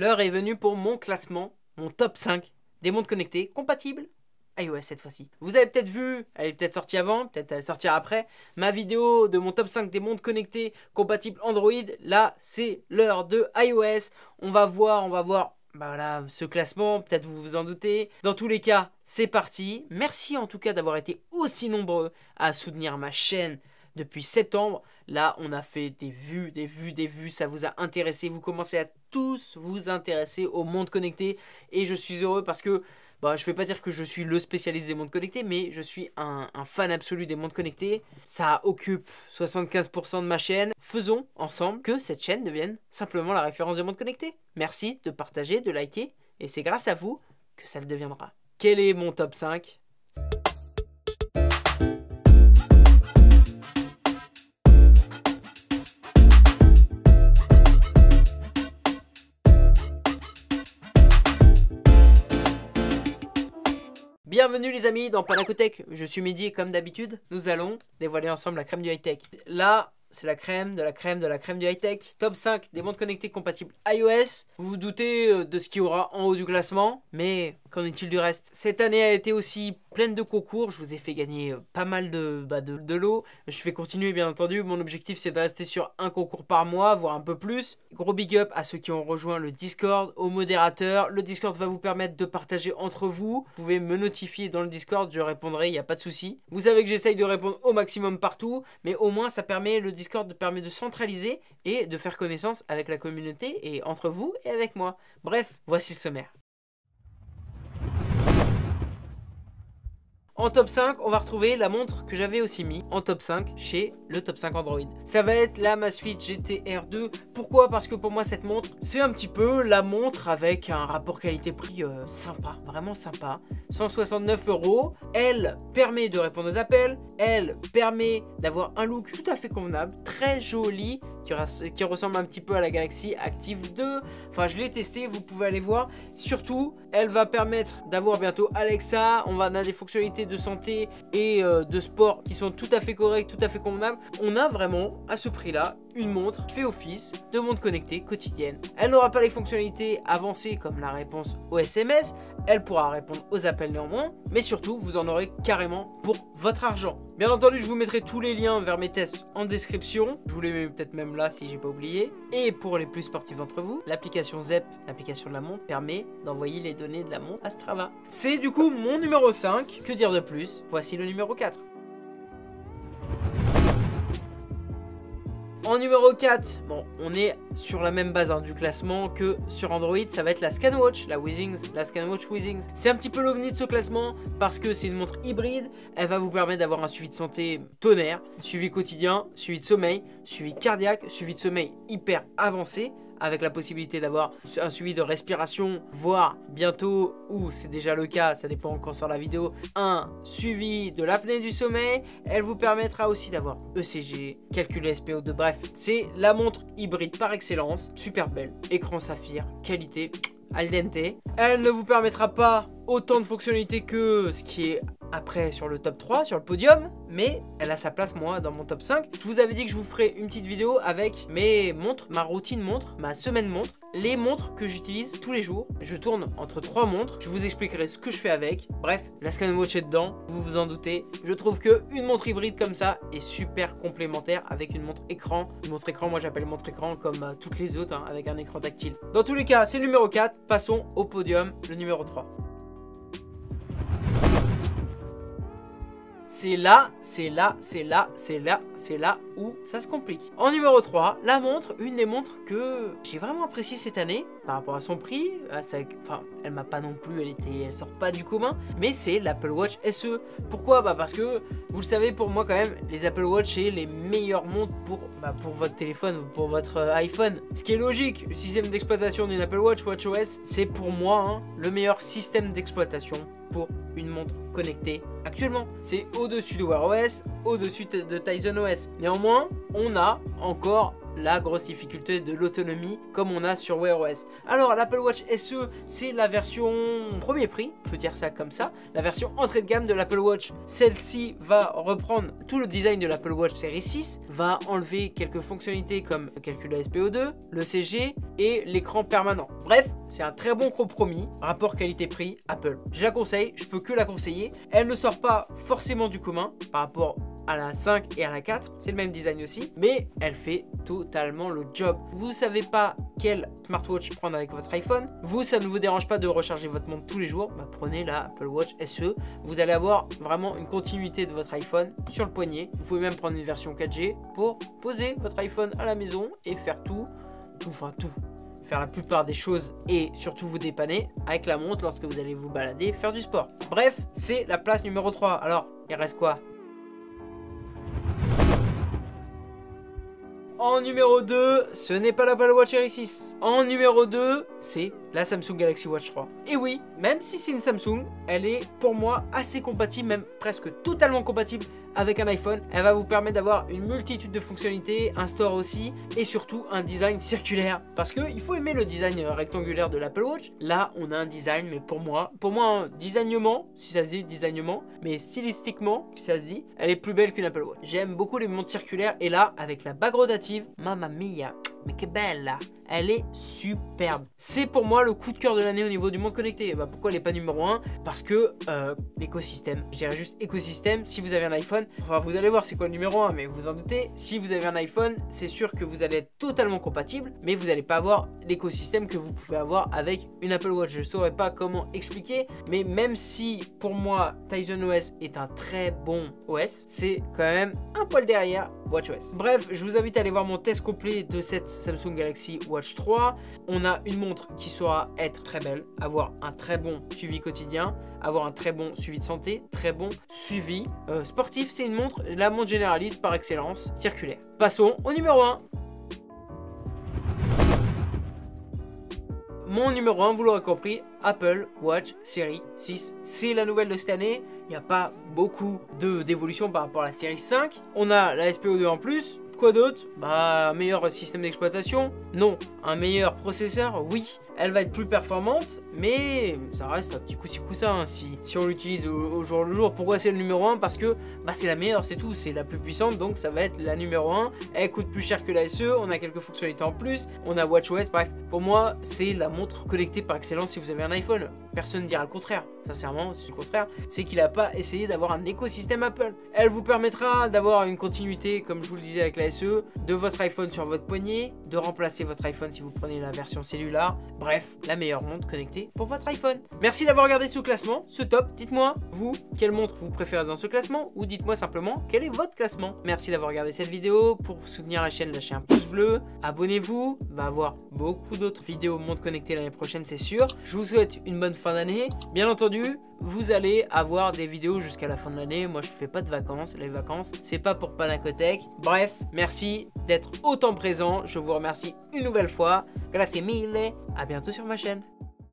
l'heure est venue pour mon classement, mon top 5 des montres connectées compatibles iOS cette fois-ci. Vous avez peut-être vu, elle est peut-être sortie avant, peut-être elle sortira après, ma vidéo de mon top 5 des montres connectées compatibles Android. Là, c'est l'heure de iOS. On va voir, bah voilà, ce classement, peut-être vous vous en doutez. Dans tous les cas, c'est parti. Merci en tout cas d'avoir été aussi nombreux à soutenir ma chaîne depuis septembre. Là, on a fait des vues, ça vous a intéressé. Vous commencez à tous vous intéresser aux montres connectées. Et je suis heureux parce que, bah, je ne vais pas dire que je suis le spécialiste des montres connectées, mais je suis un fan absolu des montres connectées. Ça occupe 75% de ma chaîne. Faisons ensemble que cette chaîne devienne simplement la référence des montres connectées. Merci de partager, de liker, et c'est grâce à vous que ça le deviendra. Quel est mon top 5 ? Bienvenue les amis dans Panacotech, je suis Mehdi et comme d'habitude, nous allons dévoiler ensemble la crème du high-tech. Là, c'est la crème de la crème de la crème du high-tech. Top 5 des montres connectées compatibles iOS. Vous vous doutez de ce qu'il y aura en haut du classement, mais qu'en est-il du reste? Cette année a été aussi pleine de concours, je vous ai fait gagner pas mal de lots. Je vais continuer bien entendu, mon objectif c'est de rester sur un concours par mois, voire un peu plus. Gros big up à ceux qui ont rejoint le Discord, aux modérateurs. Le Discord va vous permettre de partager entre vous. Vous pouvez me notifier dans le Discord, je répondrai, il n'y a pas de souci. Vous savez que j'essaye de répondre au maximum partout, mais au moins ça permet, le Discord permet de centraliser et de faire connaissance avec la communauté et entre vous et avec moi. Bref, voici le sommaire. En top 5, on va retrouver la montre que j'avais aussi mis en top 5 chez le top 5 Android. Ça va être la Amazfit GT R2. Pourquoi? Parce que pour moi, cette montre, c'est un petit peu la montre avec un rapport qualité-prix sympa, vraiment sympa. 169 €. Elle permet de répondre aux appels. Elle permet d'avoir un look tout à fait convenable, très joli, qui ressemble un petit peu à la Galaxy Active 2. Enfin, je l'ai testé, vous pouvez aller voir. Surtout, elle va permettre d'avoir bientôt Alexa. On a des fonctionnalités de santé et de sport qui sont tout à fait correctes, tout à fait convenables. On a vraiment, à ce prix-là, une montre qui fait office de montre connectée quotidienne. Elle n'aura pas les fonctionnalités avancées comme la réponse aux SMS. Elle pourra répondre aux appels néanmoins. Mais surtout, vous en aurez carrément pour votre argent. Bien entendu, je vous mettrai tous les liens vers mes tests en description. Je vous les mets peut-être même là si j'ai pas oublié. Et pour les plus sportifs d'entre vous, l'application ZEP, l'application de la montre, permet d'envoyer les données de la montre à Strava. C'est du coup mon numéro 5. Que dire de plus? Voici le numéro 4. En numéro 4, bon, on est sur la même base du classement que sur Android, ça va être la ScanWatch, la ScanWatch Withings. C'est un petit peu l'ovni de ce classement parce que c'est une montre hybride, elle va vous permettre d'avoir un suivi de santé tonnerre, suivi quotidien, suivi de sommeil, suivi cardiaque, suivi de sommeil hyper avancé, avec la possibilité d'avoir un suivi de respiration, voire bientôt, ou c'est déjà le cas, ça dépend quand sort la vidéo, un suivi de l'apnée du sommeil. Elle vous permettra aussi d'avoir ECG, calcul SPO2, bref, c'est la montre hybride par excellence, super belle, écran saphir, qualité al dente. Elle ne vous permettra pas autant de fonctionnalités que ce qui est après sur le top 3, sur le podium, mais elle a sa place moi dans mon top 5. Je vous avais dit que je vous ferai une petite vidéo avec mes montres, ma routine montre, ma semaine montre, les montres que j'utilise tous les jours. Je tourne entre 3 montres, je vous expliquerai ce que je fais avec. Bref, la ScanWatch est dedans, vous vous en doutez. Je trouve que une montre hybride comme ça est super complémentaire avec une montre écran. Une montre écran, moi j'appelle montre écran comme toutes les autres, avec un écran tactile. Dans tous les cas, c'est le numéro 4. Passons au podium, le numéro 3. C'est là où ça se complique. En numéro 3, la montre, une des montres que j'ai vraiment appréciée cette année par rapport à son prix. Enfin, elle m'a pas non plus, elle sort pas du commun, mais c'est l'Apple Watch SE. Pourquoi? Bah parce que vous le savez, pour moi quand même, les Apple Watch c'est les meilleures montres pour votre téléphone ou pour votre iPhone. Ce qui est logique, le système d'exploitation d'une Apple Watch, WatchOS, c'est pour moi le meilleur système d'exploitation pour une montre connectée actuellement. C'est au-dessus de Wear OS, au-dessus de Tizen OS. Néanmoins, on a encore la grosse difficulté de l'autonomie comme on a sur Wear OS. Alors l'Apple Watch SE, c'est la version premier prix, on peut dire ça comme ça, la version entrée de gamme de l'Apple Watch. Celle-ci va reprendre tout le design de l'Apple Watch série 6, va enlever quelques fonctionnalités comme le calcul SPO2, le CG et l'écran permanent. Bref, c'est un très bon compromis, rapport qualité-prix Apple. Je la conseille, je peux que la conseiller. Elle ne sort pas forcément du commun par rapport à la 5 et à la 4, c'est le même design aussi, mais elle fait totalement le job. Vous savez pas quel smartwatch prendre avec votre iPhone, vous, ça ne vous dérange pas de recharger votre montre tous les jours, bah, prenez la Apple Watch SE, vous allez avoir vraiment une continuité de votre iPhone sur le poignet. Vous pouvez même prendre une version 4G pour poser votre iPhone à la maison et faire tout, faire la plupart des choses et surtout vous dépanner avec la montre lorsque vous allez vous balader, faire du sport. Bref, c'est la place numéro 3. Alors, il reste quoi? En numéro 2, ce n'est pas l'Apple Watch Series 6. En numéro 2, c'est la Samsung Galaxy Watch 3. Et oui, même si c'est une Samsung, elle est pour moi assez compatible, même presque totalement compatible avec un iPhone. Elle va vous permettre d'avoir une multitude de fonctionnalités, un store aussi, et surtout un design circulaire. Parce qu'il faut aimer le design rectangulaire de l'Apple Watch. Là, on a un design, mais pour moi, designement, si ça se dit designement, mais stylistiquement, si ça se dit, elle est plus belle qu'une Apple Watch. J'aime beaucoup les montres circulaires, et là, avec la bague rotative, mamma mia, mais que belle là, elle est superbe. C'est pour moi le coup de cœur de l'année au niveau du monde connecté. Bah, pourquoi elle n'est pas numéro 1? Parce que l'écosystème, je dirais juste écosystème. Si vous avez un iPhone, enfin vous allez voir c'est quoi le numéro 1, mais vous en doutez, si vous avez un iPhone, c'est sûr que vous allez être totalement compatible, mais vous n'allez pas avoir l'écosystème que vous pouvez avoir avec une Apple Watch. Je ne saurais pas comment expliquer, mais même si pour moi Tizen OS est un très bon OS, c'est quand même un poil derrière WatchOS. Bref, je vous invite à aller voir mon test complet de cette Samsung Galaxy Watch 3. On a une montre qui saura être très belle, avoir un très bon suivi quotidien, avoir un très bon suivi de santé, très bon suivi sportif. C'est une montre, la montre généraliste par excellence, circulaire. Passons au numéro 1. Mon numéro 1, vous l'aurez compris, Apple Watch Série 6. C'est la nouvelle de cette année. Il n'y a pas beaucoup d'évolution par rapport à la série 5. On a la SPO2 en plus. Quoi d'autre? Bah, un meilleur système d'exploitation? Non. Un meilleur processeur? Oui. Elle va être plus performante, mais ça reste un petit coup-ci coup-ça, hein, si on l'utilise au jour le jour. Pourquoi c'est le numéro 1? Parce que bah, c'est la meilleure, c'est tout. C'est la plus puissante, donc ça va être la numéro 1. Elle coûte plus cher que la SE. On a quelques fonctionnalités en plus. On a WatchOS. Bref, pour moi, c'est la montre connectée par excellence si vous avez un iPhone. Personne ne dira le contraire. Sincèrement, c'est le contraire. C'est qu'il n'a pas essayé d'avoir un écosystème Apple. Elle vous permettra d'avoir une continuité, comme je vous le disais avec la SE, de votre iPhone sur votre poignet, de remplacer votre iPhone si vous prenez la version cellulaire. Bref, la meilleure montre connectée pour votre iPhone. Merci d'avoir regardé ce classement, ce top. Dites-moi, vous, quelle montre vous préférez dans ce classement, ou dites-moi simplement quel est votre classement. Merci d'avoir regardé cette vidéo. Pour soutenir la chaîne, lâchez un pouce bleu. Abonnez-vous. On va avoir beaucoup d'autres vidéos montres connectées l'année prochaine, c'est sûr. Je vous souhaite une bonne fin d'année. Bien entendu, vous allez avoir des vidéos jusqu'à la fin de l'année. Moi, je fais pas de vacances. Les vacances, c'est pas pour Panacotech. Bref, merci d'être autant présent. Je vous remercie une nouvelle fois. Grazie mille. À bientôt sur ma chaîne.